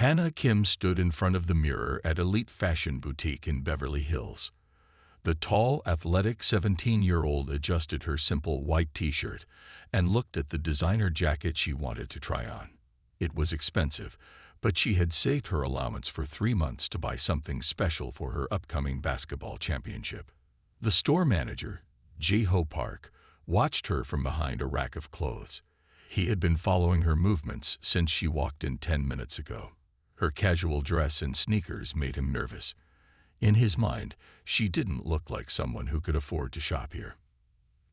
Hannah Kim stood in front of the mirror at Elite Fashion Boutique in Beverly Hills. The tall, athletic 17-year-old adjusted her simple white t-shirt and looked at the designer jacket she wanted to try on. It was expensive, but she had saved her allowance for 3 months to buy something special for her upcoming basketball championship. The store manager, Jae-ho Park, watched her from behind a rack of clothes. He had been following her movements since she walked in 10 minutes ago. Her casual dress and sneakers made him nervous. In his mind, she didn't look like someone who could afford to shop here.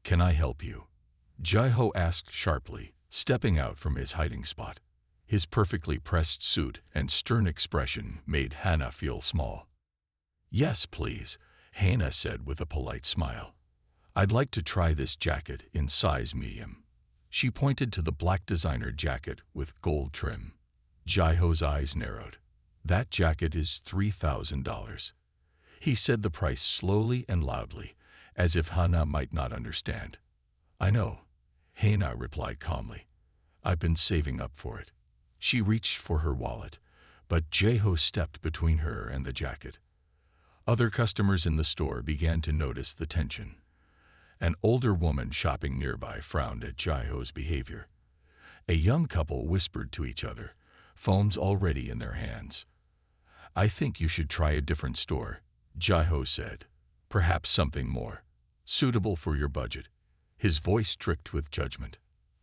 "Can I help you?" Jae-ho asked sharply, stepping out from his hiding spot. His perfectly pressed suit and stern expression made Hannah feel small. "Yes, please," Hannah said with a polite smile. "I'd like to try this jacket in size medium." She pointed to the black designer jacket with gold trim. Jae-ho's eyes narrowed. "That jacket is $3,000. He said the price slowly and loudly, as if Hannah might not understand. "I know," Hannah replied calmly. "I've been saving up for it." She reached for her wallet, but Jae-ho stepped between her and the jacket. Other customers in the store began to notice the tension. An older woman shopping nearby frowned at Jae-ho's behavior. A young couple whispered to each other, phones already in their hands. "I think you should try a different store," Jae-ho said. "Perhaps something more suitable for your budget." His voice tricked with judgment.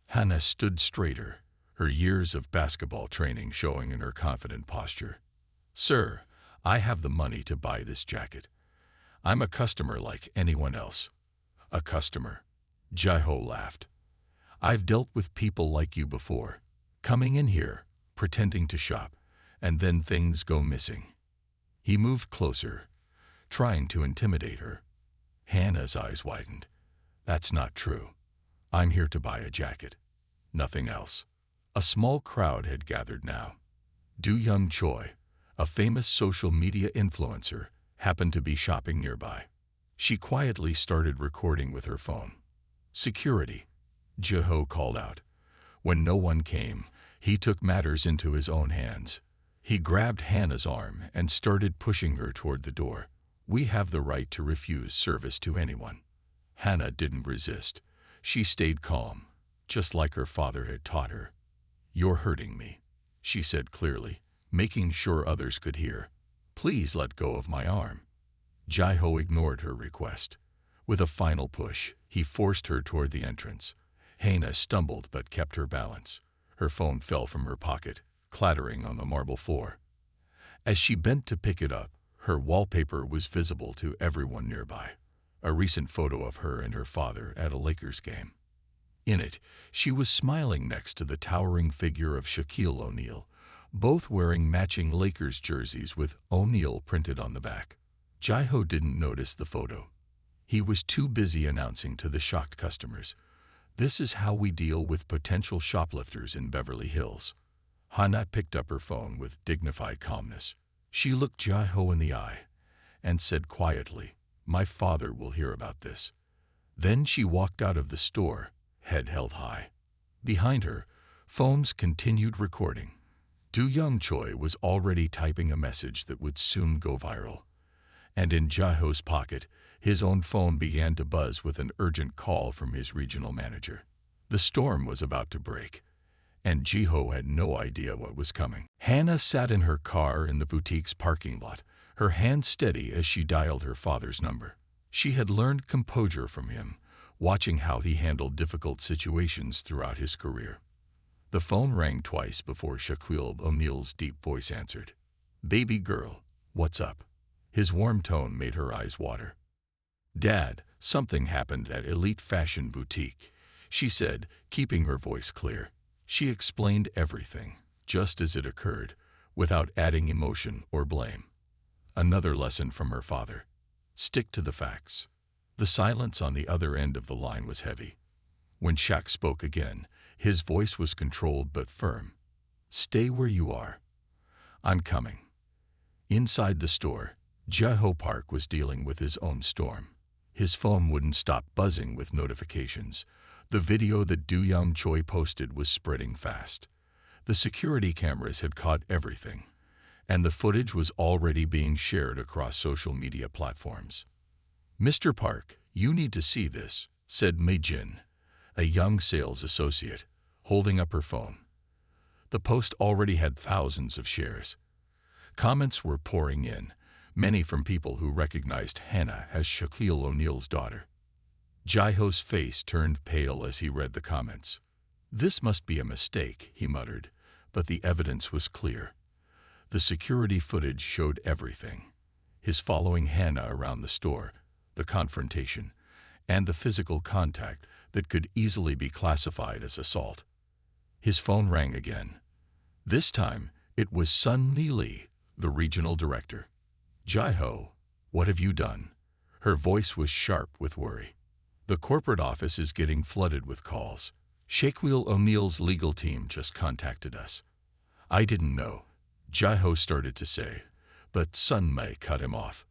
Hannah stood straighter, her years of basketball training showing in her confident posture. "Sir, I have the money to buy this jacket. I'm a customer like anyone else." "A customer?" Jae-ho laughed. "I've dealt with people like you before, coming in here, pretending to shop, and then things go missing." He moved closer, trying to intimidate her. Hannah's eyes widened. "That's not true. I'm here to buy a jacket. Nothing else." A small crowd had gathered now. Do-young Choi, a famous social media influencer, happened to be shopping nearby. She quietly started recording with her phone. "Security," Jae-ho called out. When no one came, he took matters into his own hands. He grabbed Hannah's arm and started pushing her toward the door. "We have the right to refuse service to anyone." Hannah didn't resist. She stayed calm, just like her father had taught her. "You're hurting me," she said clearly, making sure others could hear. "Please let go of my arm." Jae-ho ignored her request. With a final push, he forced her toward the entrance. Hannah stumbled but kept her balance. Her phone fell from her pocket, clattering on the marble floor. As she bent to pick it up, her wallpaper was visible to everyone nearby. A recent photo of her and her father at a Lakers game. In it, she was smiling next to the towering figure of Shaquille O'Neal, both wearing matching Lakers jerseys with O'Neal printed on the back. Jae-ho didn't notice the photo. He was too busy announcing to the shocked customers, "This is how we deal with potential shoplifters in Beverly Hills." Hannah picked up her phone with dignified calmness. She looked Jae-ho in the eye and said quietly, "My father will hear about this." Then she walked out of the store, head held high. Behind her, phones continued recording. Do-young Choi was already typing a message that would soon go viral. And in Jae-ho's pocket, his own phone began to buzz with an urgent call from his regional manager. The storm was about to break, and Jae-ho had no idea what was coming. Hannah sat in her car in the boutique's parking lot, her hand steady as she dialed her father's number. She had learned composure from him, watching how he handled difficult situations throughout his career. The phone rang twice before Shaquille O'Neal's deep voice answered. "Baby girl, what's up?" His warm tone made her eyes water. "Dad, something happened at Elite Fashion Boutique," she said, keeping her voice clear. She explained everything, just as it occurred, without adding emotion or blame. Another lesson from her father. Stick to the facts. The silence on the other end of the line was heavy. When Shaq spoke again, his voice was controlled but firm. "Stay where you are. I'm coming." Inside the store, Jae-ho Park was dealing with his own storm. His phone wouldn't stop buzzing with notifications. The video that Do-young Choi posted was spreading fast. The security cameras had caught everything, and the footage was already being shared across social media platforms. "Mr. Park, you need to see this," said Mei Jin, a young sales associate, holding up her phone. The post already had thousands of shares. Comments were pouring in, many from people who recognized Hannah as Shaquille O'Neal's daughter. Jaiho's face turned pale as he read the comments. "This must be a mistake," he muttered, but the evidence was clear. The security footage showed everything: his following Hannah around the store, the confrontation, and the physical contact that could easily be classified as assault. His phone rang again. This time, it was Sun Li, the regional director. "Jaiho, what have you done?" Her voice was sharp with worry. "The corporate office is getting flooded with calls. Shaquille O'Neal's legal team just contacted us." "I didn't know," Jaiho started to say, but Sun Mei cut him off.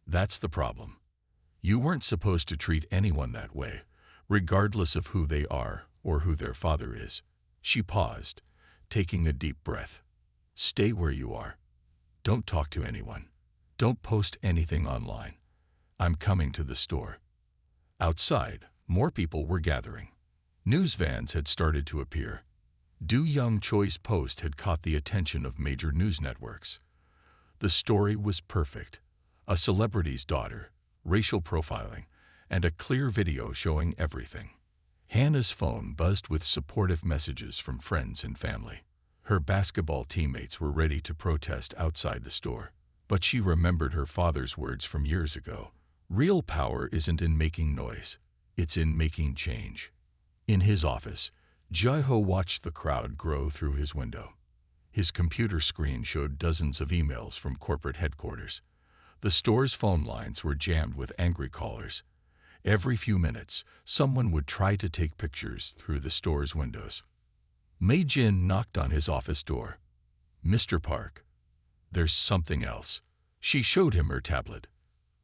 "That's the problem. You weren't supposed to treat anyone that way, regardless of who they are or who their father is." She paused, taking a deep breath. "Stay where you are. Don't talk to anyone. Don't post anything online. I'm coming to the store." Outside, more people were gathering. News vans had started to appear. Du Young Choi's post had caught the attention of major news networks. The story was perfect: a celebrity's daughter, racial profiling, and a clear video showing everything. Hannah's phone buzzed with supportive messages from friends and family. Her basketball teammates were ready to protest outside the store. But she remembered her father's words from years ago: "Real power isn't in making noise, it's in making change." In his office, Jaiho watched the crowd grow through his window. His computer screen showed dozens of emails from corporate headquarters. The store's phone lines were jammed with angry callers. Every few minutes, someone would try to take pictures through the store's windows. Mei Jin knocked on his office door. "Mr. Park, there's something else." She showed him her tablet.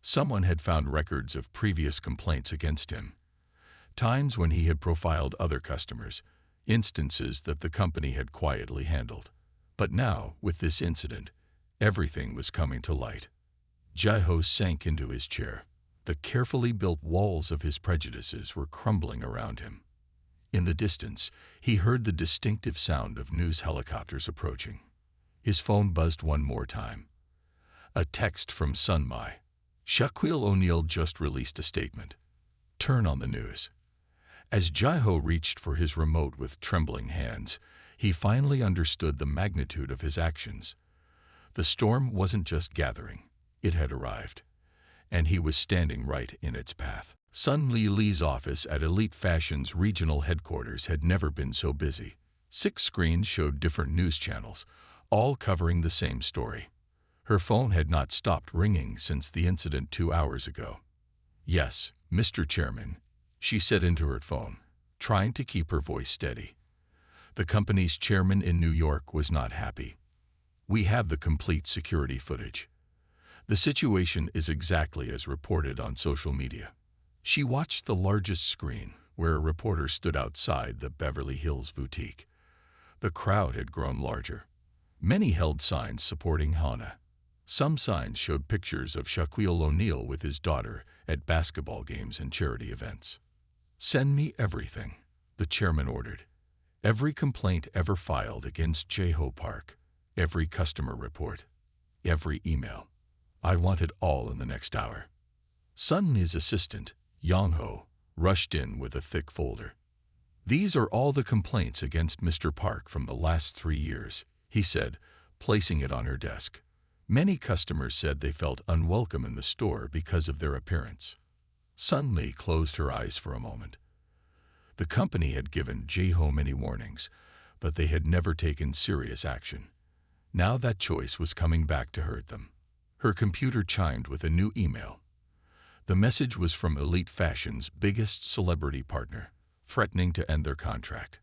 Someone had found records of previous complaints against him. Times when he had profiled other customers, instances that the company had quietly handled. But now, with this incident, everything was coming to light. Jaiho sank into his chair. The carefully built walls of his prejudices were crumbling around him. In the distance, he heard the distinctive sound of news helicopters approaching. His phone buzzed one more time. A text from Sun Mai. "Shaquille O'Neal just released a statement. Turn on the news." As Jaiho reached for his remote with trembling hands, he finally understood the magnitude of his actions. The storm wasn't just gathering, it had arrived, and he was standing right in its path. Sun Li's office at Elite Fashion's regional headquarters had never been so busy. 6 screens showed different news channels, all covering the same story. Her phone had not stopped ringing since the incident 2 hours ago. "Yes, Mr. Chairman," she said into her phone, trying to keep her voice steady. The company's chairman in New York was not happy. "We have the complete security footage. The situation is exactly as reported on social media." She watched the largest screen, where a reporter stood outside the Beverly Hills boutique. The crowd had grown larger. Many held signs supporting Hannah. Some signs showed pictures of Shaquille O'Neal with his daughter at basketball games and charity events. "Send me everything," the chairman ordered. "Every complaint ever filed against Jaiho Park, every customer report, every email. I want it all in the next hour." Sun Li's assistant, Yang Ho, rushed in with a thick folder. "These are all the complaints against Mr. Park from the last 3 years, he said, placing it on her desk. Many customers said they felt unwelcome in the store because of their appearance. Sun Li closed her eyes for a moment. The company had given Jaiho many warnings, but they had never taken serious action. Now that choice was coming back to hurt them. Her computer chimed with a new email. The message was from Elite Fashion's biggest celebrity partner, threatening to end their contract.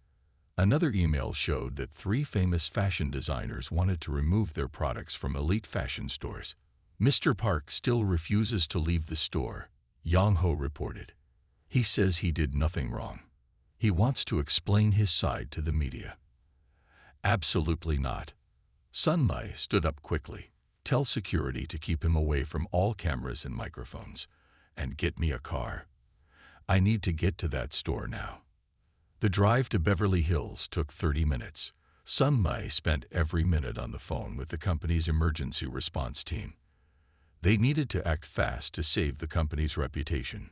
Another email showed that 3 famous fashion designers wanted to remove their products from Elite Fashion stores. Mr. Park still refuses to leave the store, Yang Ho reported. He says he did nothing wrong. He wants to explain his side to the media. Absolutely not. Sun Mai stood up quickly. Tell security to keep him away from all cameras and microphones. And get me a car. I need to get to that store now. The drive to Beverly Hills took 30 minutes. Sun Mai spent every minute on the phone with the company's emergency response team. They needed to act fast to save the company's reputation.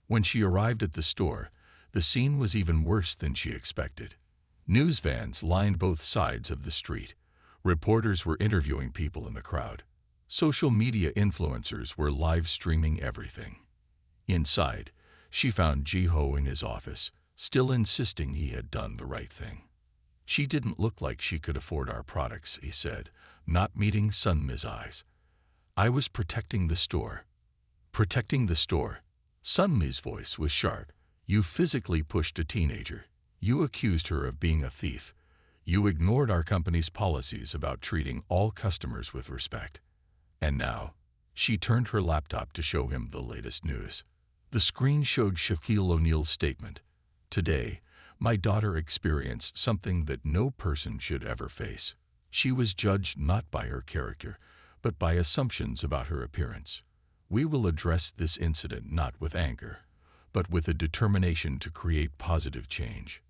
When she arrived at the store, the scene was even worse than she expected. News vans lined both sides of the street. Reporters were interviewing people in the crowd. Social media influencers were live streaming everything. Inside, she found Ji-ho in his office, still insisting he had done the right thing. She didn't look like she could afford our products, he said, not meeting Sun Mi's eyes. I was protecting the store. Protecting the store? Sun Mi's voice was sharp. You physically pushed a teenager. You accused her of being a thief. You ignored our company's policies about treating all customers with respect. And now, she turned her laptop to show him the latest news. The screen showed Shaquille O'Neal's statement. Today, my daughter experienced something that no person should ever face. She was judged not by her character, but by assumptions about her appearance. We will address this incident not with anger, but with a determination to create positive change.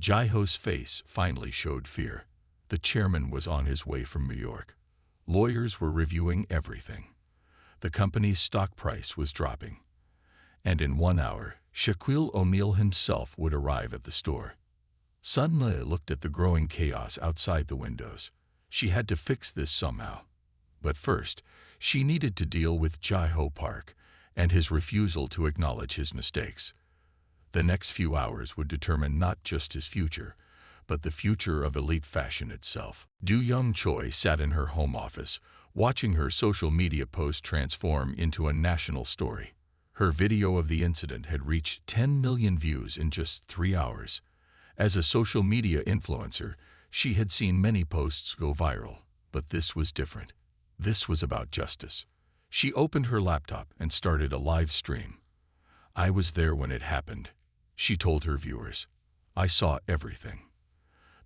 Ji-ho's face finally showed fear. The chairman was on his way from New York. Lawyers were reviewing everything. The company's stock price was dropping. And in 1 hour, Shaquille O'Neal himself would arrive at the store. Sun Mi looked at the growing chaos outside the windows. She had to fix this somehow. But first, she needed to deal with Ji-ho Park and his refusal to acknowledge his mistakes. The next few hours would determine not just his future, but the future of elite fashion itself. Do-young Choi sat in her home office, watching her social media post transform into a national story. Her video of the incident had reached 10 million views in just 3 hours. As a social media influencer, she had seen many posts go viral, but this was different. This was about justice. She opened her laptop and started a live stream. I was there when it happened, she told her viewers. I saw everything.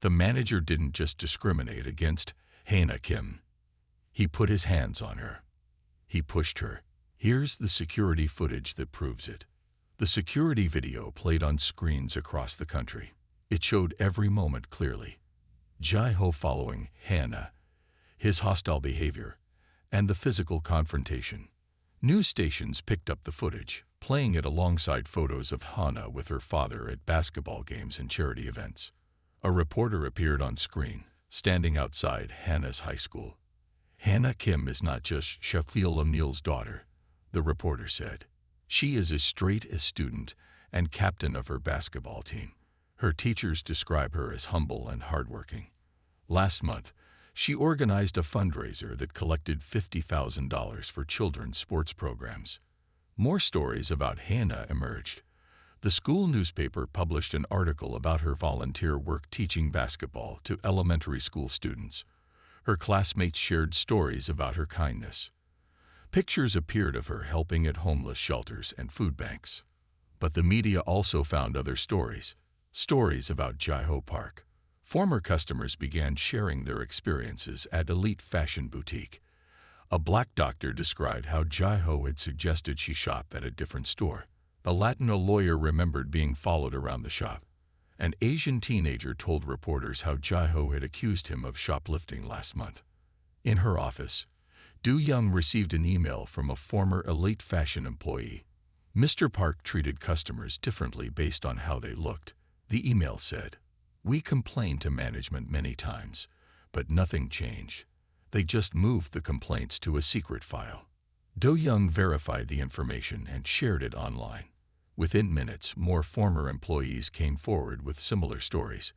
The manager didn't just discriminate against Hana Kim. He put his hands on her. He pushed her. Here's the security footage that proves it. The security video played on screens across the country. It showed every moment clearly. Ji-ho following Hana, his hostile behavior, and the physical confrontation. News stations picked up the footage, playing it alongside photos of Hana with her father at basketball games and charity events. A reporter appeared on screen, standing outside Hana's high school. Hana Kim is not just Shaquille O'Neal's daughter, the reporter said. She is as straight a student and captain of her basketball team. Her teachers describe her as humble and hardworking. Last month, she organized a fundraiser that collected $50,000 for children's sports programs. More stories about Hana emerged. The school newspaper published an article about her volunteer work teaching basketball to elementary school students. Her classmates shared stories about her kindness. Pictures appeared of her helping at homeless shelters and food banks. But the media also found other stories about Ji-ho Park. Former customers began sharing their experiences at Elite Fashion Boutique. A black doctor described how Ji-ho had suggested she shop at a different store. A Latino lawyer remembered being followed around the shop. An Asian teenager told reporters how Ji-ho had accused him of shoplifting last month. In her office, Do-young received an email from a former Elite Fashion employee. Mr. Park treated customers differently based on how they looked. The email said, "We complained to management many times, but nothing changed. They just moved the complaints to a secret file." Do-young verified the information and shared it online. Within minutes, more former employees came forward with similar stories.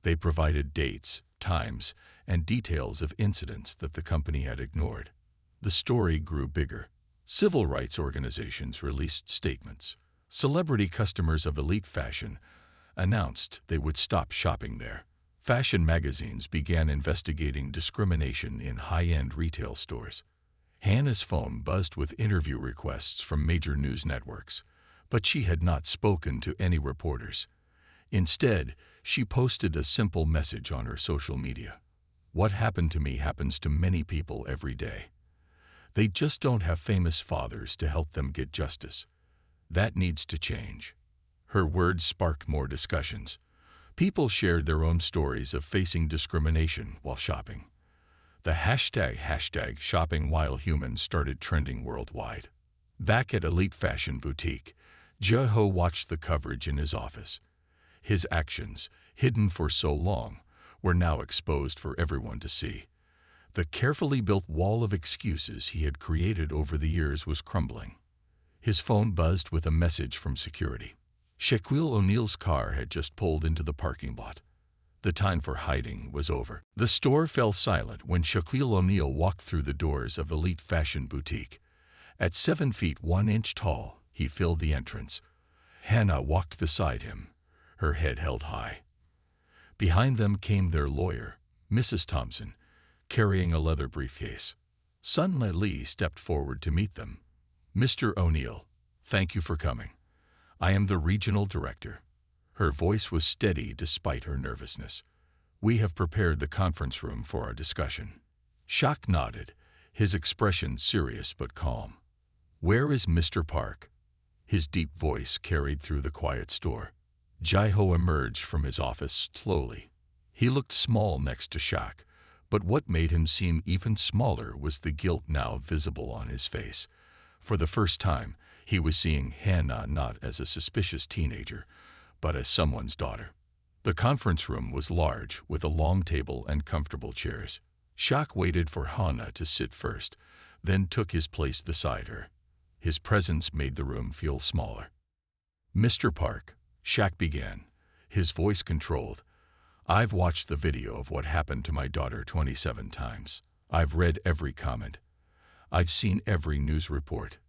They provided dates, times, and details of incidents that the company had ignored. The story grew bigger. Civil rights organizations released statements. Celebrity customers of Elite Fashion announced they would stop shopping there. Fashion magazines began investigating discrimination in high-end retail stores. Hannah's phone buzzed with interview requests from major news networks, but she had not spoken to any reporters. Instead, she posted a simple message on her social media. What happened to me happens to many people every day. They just don't have famous fathers to help them get justice. That needs to change." Her words sparked more discussions. People shared their own stories of facing discrimination while shopping. The hashtag shopping while human started trending worldwide. Back at Elite Fashion Boutique, Jae-ho watched the coverage in his office. His actions, hidden for so long, were now exposed for everyone to see. The carefully built wall of excuses he had created over the years was crumbling. His phone buzzed with a message from security. Shaquille O'Neal's car had just pulled into the parking lot. The time for hiding was over. The store fell silent when Shaquille O'Neal walked through the doors of Elite Fashion Boutique. At 7 feet 1 inch tall, he filled the entrance. Hannah walked beside him, her head held high. Behind them came their lawyer, Mrs. Thompson, carrying a leather briefcase. Sun Lee stepped forward to meet them. "Mr. O'Neal, thank you for coming. I am the regional director." Her voice was steady despite her nervousness. "We have prepared the conference room for our discussion." Shaq nodded, his expression serious but calm. "Where is Mr. Park?" His deep voice carried through the quiet store. Jae-ho emerged from his office slowly. He looked small next to Shaq, but what made him seem even smaller was the guilt now visible on his face. For the first time, he was seeing Hannah not as a suspicious teenager, but as someone's daughter. The conference room was large, with a long table and comfortable chairs. Shaq waited for Hannah to sit first, then took his place beside her. His presence made the room feel smaller. "Mr. Park," Shaq began, his voice controlled, "I've watched the video of what happened to my daughter 27 times. I've read every comment. I've seen every news report."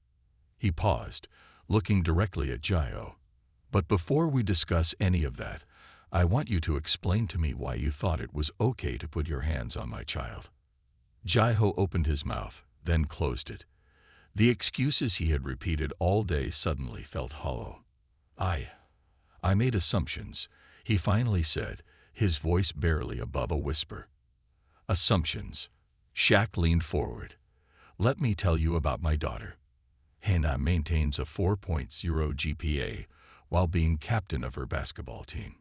He paused, looking directly at Jae-ho. "But before we discuss any of that, I want you to explain to me why you thought it was okay to put your hands on my child." Jae-ho opened his mouth, then closed it. The excuses he had repeated all day suddenly felt hollow. I made assumptions," he finally said, his voice barely above a whisper. "Assumptions." Shaq leaned forward. "Let me tell you about my daughter. Hannah maintains a 4.0 GPA while being captain of her basketball team.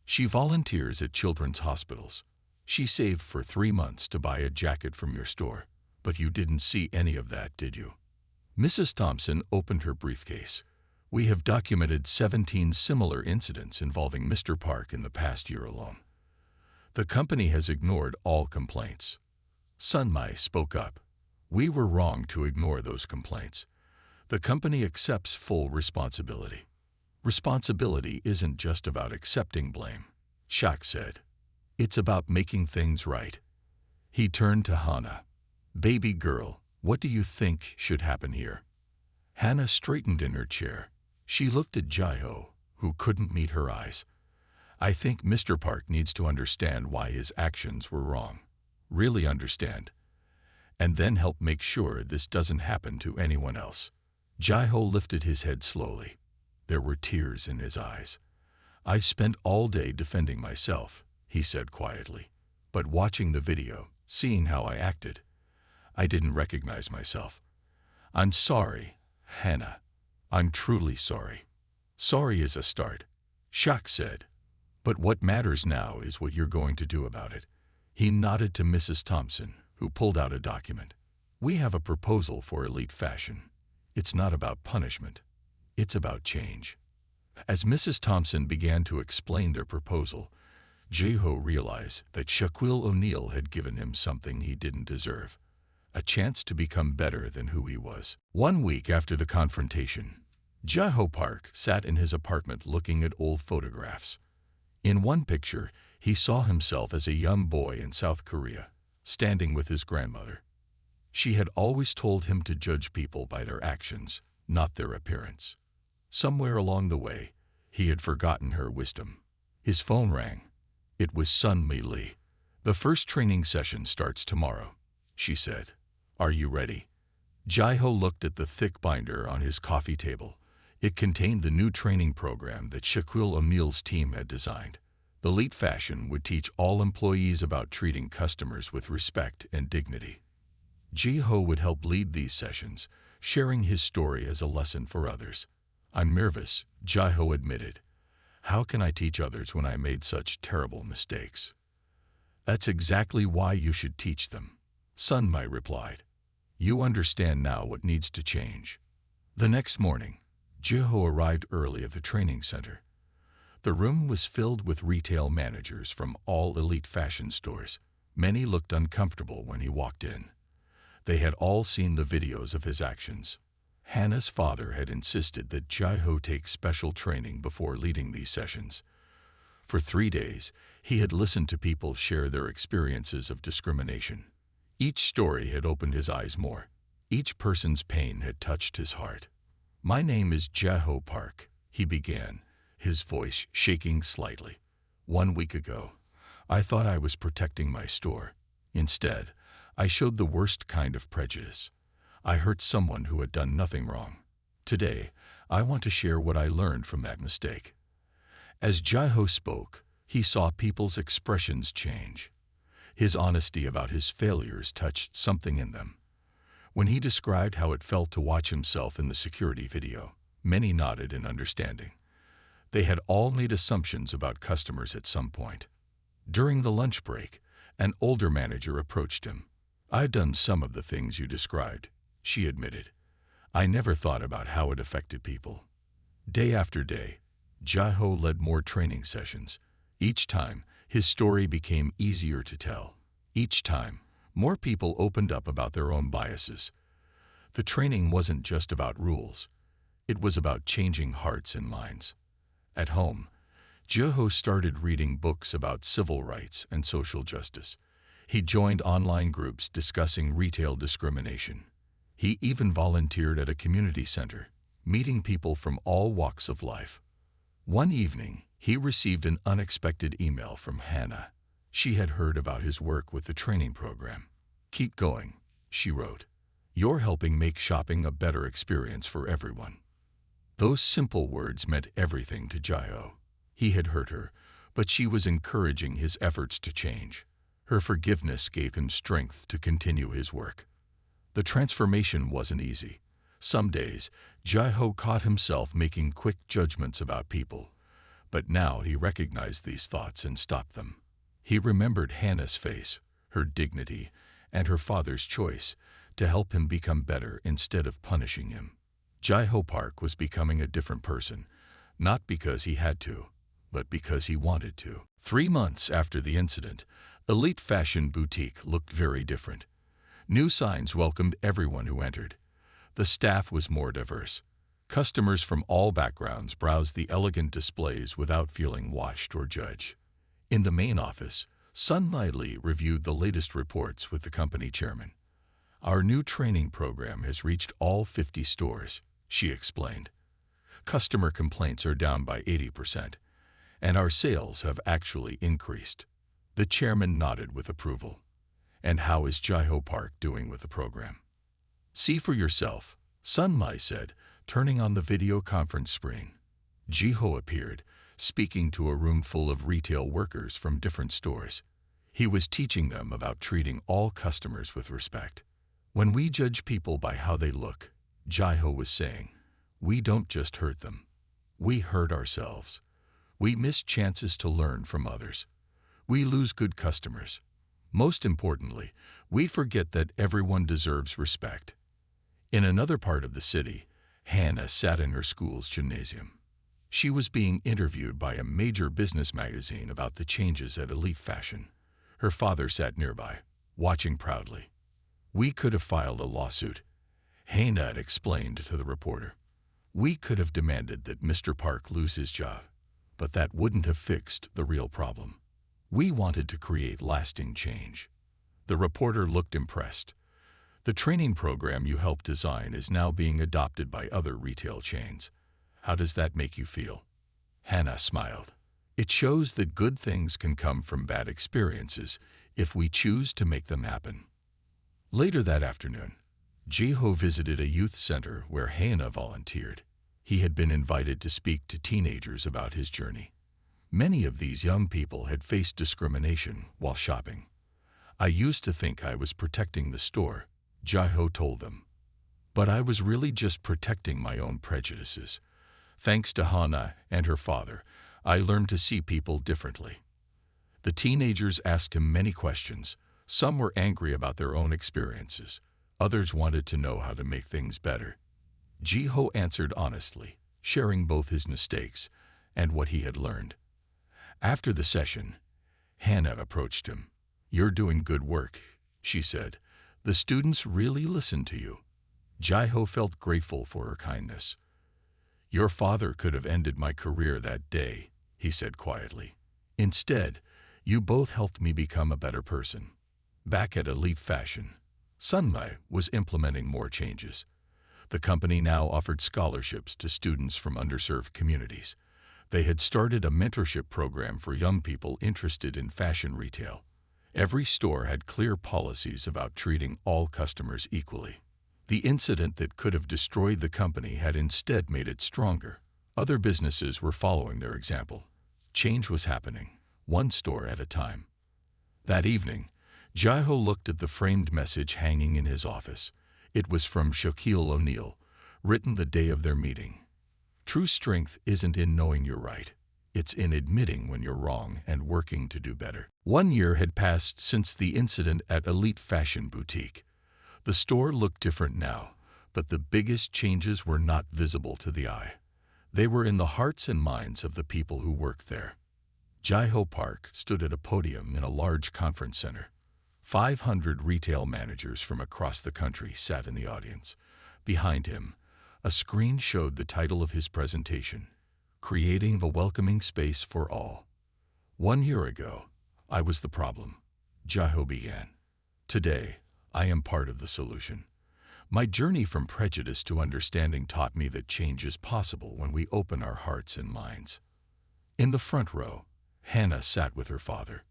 She volunteers at children's hospitals. She saved for 3 months to buy a jacket from your store, but you didn't see any of that, did you?" Mrs. Thompson opened her briefcase. "We have documented 17 similar incidents involving Mr. Park in the past year alone. The company has ignored all complaints." Sun Mai spoke up. "We were wrong to ignore those complaints. The company accepts full responsibility." "Responsibility isn't just about accepting blame," Shaq said. "It's about making things right." He turned to Hannah. "Baby girl, what do you think should happen here?" Hannah straightened in her chair. She looked at Jae-ho, who couldn't meet her eyes. "I think Mr. Park needs to understand why his actions were wrong. Really understand. And then help make sure this doesn't happen to anyone else." Jae-ho lifted his head slowly. There were tears in his eyes. "I spent all day defending myself," he said quietly. "But watching the video, seeing how I acted, I didn't recognize myself. I'm sorry, Hannah. I'm truly sorry." "Sorry is a start," Shaq said. "But what matters now is what you're going to do about it." He nodded to Mrs. Thompson, who pulled out a document. "We have a proposal for Elite Fashion. It's not about punishment. It's about change." As Mrs. Thompson began to explain their proposal, Jae-ho realized that Shaquille O'Neal had given him something he didn't deserve. A chance to become better than who he was. 1 week after the confrontation, Jae-ho Park sat in his apartment looking at old photographs. In one picture, he saw himself as a young boy in South Korea, standing with his grandmother. She had always told him to judge people by their actions, not their appearance. Somewhere along the way, he had forgotten her wisdom. His phone rang. It was Sun Lee. "The first training session starts tomorrow," she said. "Are you ready?" Jae-ho looked at the thick binder on his coffee table. It contained the new training program that Shaquille O'Neal's team had designed. Elite Fashion would teach all employees about treating customers with respect and dignity. Ji-ho would help lead these sessions, sharing his story as a lesson for others. "I'm nervous," Ji-ho admitted. "How can I teach others when I made such terrible mistakes?" "That's exactly why you should teach them," Sunmi replied. "You understand now what needs to change." The next morning, Ji-ho arrived early at the training center. The room was filled with retail managers from all Elite Fashion stores. Many looked uncomfortable when he walked in. They had all seen the videos of his actions. Hannah's father had insisted that Ji-ho take special training before leading these sessions. For 3 days, he had listened to people share their experiences of discrimination. Each story had opened his eyes more. Each person's pain had touched his heart. "My name is Ji-ho Park," he began, his voice shaking slightly. "1 week ago, I thought I was protecting my store. Instead, I showed the worst kind of prejudice. I hurt someone who had done nothing wrong. Today, I want to share what I learned from that mistake." As Ji-ho spoke, he saw people's expressions change. His honesty about his failures touched something in them. When he described how it felt to watch himself in the security video, many nodded in understanding. They had all made assumptions about customers at some point. During the lunch break, an older manager approached him. "I've done some of the things you described," she admitted. "I never thought about how it affected people." Day after day, Ji-ho led more training sessions. Each time, his story became easier to tell. Each time, more people opened up about their own biases. The training wasn't just about rules. It was about changing hearts and minds. At home, Ji-ho started reading books about civil rights and social justice. He joined online groups discussing retail discrimination. He even volunteered at a community center, meeting people from all walks of life. One evening, he received an unexpected email from Hannah. She had heard about his work with the training program. "Keep going," she wrote. "You're helping make shopping a better experience for everyone." Those simple words meant everything to Ji-ho. He had hurt her, but she was encouraging his efforts to change. Her forgiveness gave him strength to continue his work. The transformation wasn't easy. Some days, Ji-ho caught himself making quick judgments about people, but now he recognized these thoughts and stopped them. He remembered Hannah's face, her dignity, and her father's choice to help him become better instead of punishing him. Ji-ho Park was becoming a different person, not because he had to, but because he wanted to. 3 months after the incident, Elite Fashion Boutique looked very different. New signs welcomed everyone who entered. The staff was more diverse. Customers from all backgrounds browsed the elegant displays without feeling watched or judged. In the main office, Sunmi Lee reviewed the latest reports with the company chairman. "Our new training program has reached all 50 stores," she explained. "Customer complaints are down by 80%, and our sales have actually increased." The chairman nodded with approval. "And how is Ji-ho Park doing with the program?" "See for yourself," Sunmi said, turning on the video conference screen. Ji-ho appeared, speaking to a room full of retail workers from different stores. He was teaching them about treating all customers with respect. "When we judge people by how they look," Ji-ho was saying, "we don't just hurt them. We hurt ourselves. We miss chances to learn from others. We lose good customers. Most importantly, we forget that everyone deserves respect." In another part of the city, Hannah sat in her school's gymnasium. She was being interviewed by a major business magazine about the changes at Elite Fashion. Her father sat nearby, watching proudly. "We could have filed a lawsuit," Hannah had explained to the reporter. "We could have demanded that Mr. Park lose his job, but that wouldn't have fixed the real problem. We wanted to create lasting change." The reporter looked impressed. "The training program you helped design is now being adopted by other retail chains. How does that make you feel?" Hannah smiled. "It shows that good things can come from bad experiences if we choose to make them happen." Later that afternoon, Ji-ho visited a youth center where Hannah volunteered. He had been invited to speak to teenagers about his journey. Many of these young people had faced discrimination while shopping. I used to think I was protecting the store, Jai-ho told them. But I was really just protecting my own prejudices. Thanks to Hana and her father, I learned to see people differently. The teenagers asked him many questions. Some were angry about their own experiences. Others wanted to know how to make things better. Ji-ho answered honestly, sharing both his mistakes and what he had learned. After the session, Hana approached him. "You're doing good work," she said. "The students really listened to you." Jai-ho felt grateful for her kindness. "Your father could have ended my career that day," he said quietly. "Instead, you both helped me become a better person." Back at Elite Fashion, Sunmai was implementing more changes. The company now offered scholarships to students from underserved communities. They had started a mentorship program for young people interested in fashion retail. Every store had clear policies about treating all customers equally. The incident that could have destroyed the company had instead made it stronger. Other businesses were following their example. Change was happening, one store at a time. That evening, Jai-ho looked at the framed message hanging in his office. It was from Shaquille O'Neal, written the day of their meeting. "True strength isn't in knowing you're right. It's in admitting when you're wrong and working to do better." 1 year had passed since the incident at Elite Fashion Boutique. The store looked different now, but the biggest changes were not visible to the eye. They were in the hearts and minds of the people who worked there. Jai-ho Park stood at a podium in a large conference center. 500 retail managers from across the country sat in the audience. Behind him, a screen showed the title of his presentation, "Creating the Welcoming Space for All." 1 year ago, I was the problem, Jai-ho began. Today, I am part of the solution. My journey from prejudice to understanding taught me that change is possible when we open our hearts and minds. In the front row, Hannah sat with her father.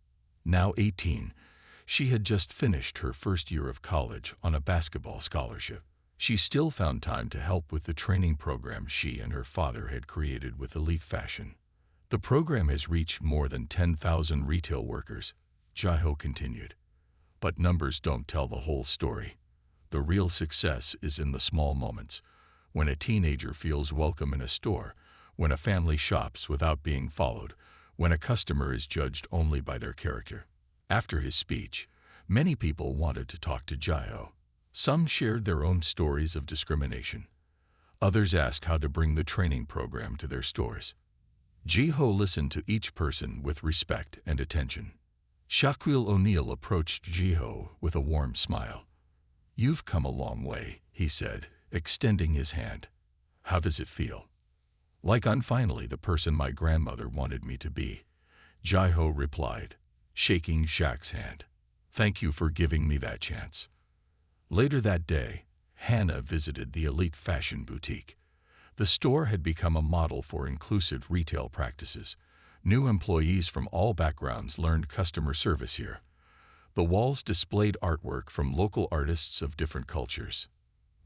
Now 18, she had just finished her first year of college on a basketball scholarship. She still found time to help with the training program she and her father had created with Elite Fashion. The program has reached more than 10,000 retail workers, Jai-ho continued. But numbers don't tell the whole story. The real success is in the small moments, when a teenager feels welcome in a store, when a family shops without being followed, when a customer is judged only by their character. After his speech, many people wanted to talk to Jai-ho. Some shared their own stories of discrimination. Others asked how to bring the training program to their stores. Ji-ho listened to each person with respect and attention. Shaquille O'Neal approached Ji-ho with a warm smile. "You've come a long way," he said, extending his hand. "How does it feel?" "Like I'm finally the person my grandmother wanted me to be," Jai-ho replied, shaking Shaq's hand. "Thank you for giving me that chance." Later that day, Hannah visited the Elite Fashion Boutique. The store had become a model for inclusive retail practices. New employees from all backgrounds learned customer service here. The walls displayed artwork from local artists of different cultures.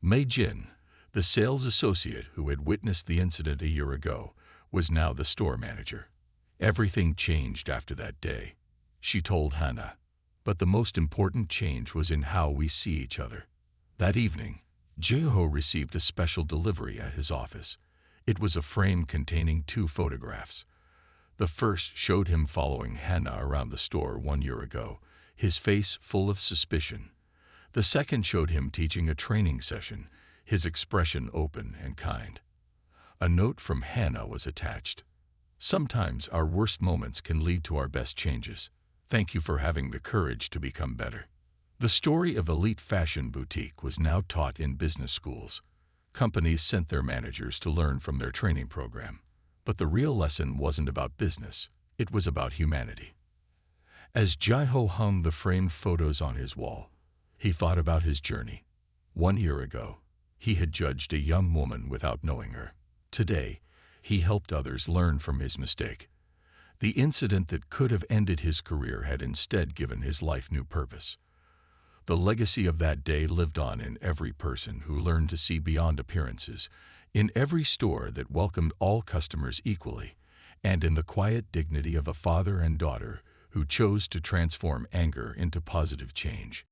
Mei Jin, the sales associate who had witnessed the incident a year ago, was now the store manager. "Everything changed after that day," she told Hannah. "But the most important change was in how we see each other." That evening, Jai-ho received a special delivery at his office. It was a frame containing 2 photographs. The first showed him following Hannah around the store 1 year ago, his face full of suspicion. The second showed him teaching a training session, his expression open and kind. A note from Hannah was attached. "Sometimes our worst moments can lead to our best changes. Thank you for having the courage to become better." The story of Elite Fashion Boutique was now taught in business schools. Companies sent their managers to learn from their training program. But the real lesson wasn't about business, it was about humanity. As Jai-ho hung the framed photos on his wall, he thought about his journey. 1 year ago, he had judged a young woman without knowing her. Today, he helped others learn from his mistake. The incident that could have ended his career had instead given his life new purpose. The legacy of that day lived on in every person who learned to see beyond appearances, in every store that welcomed all customers equally, and in the quiet dignity of a father and daughter who chose to transform anger into positive change.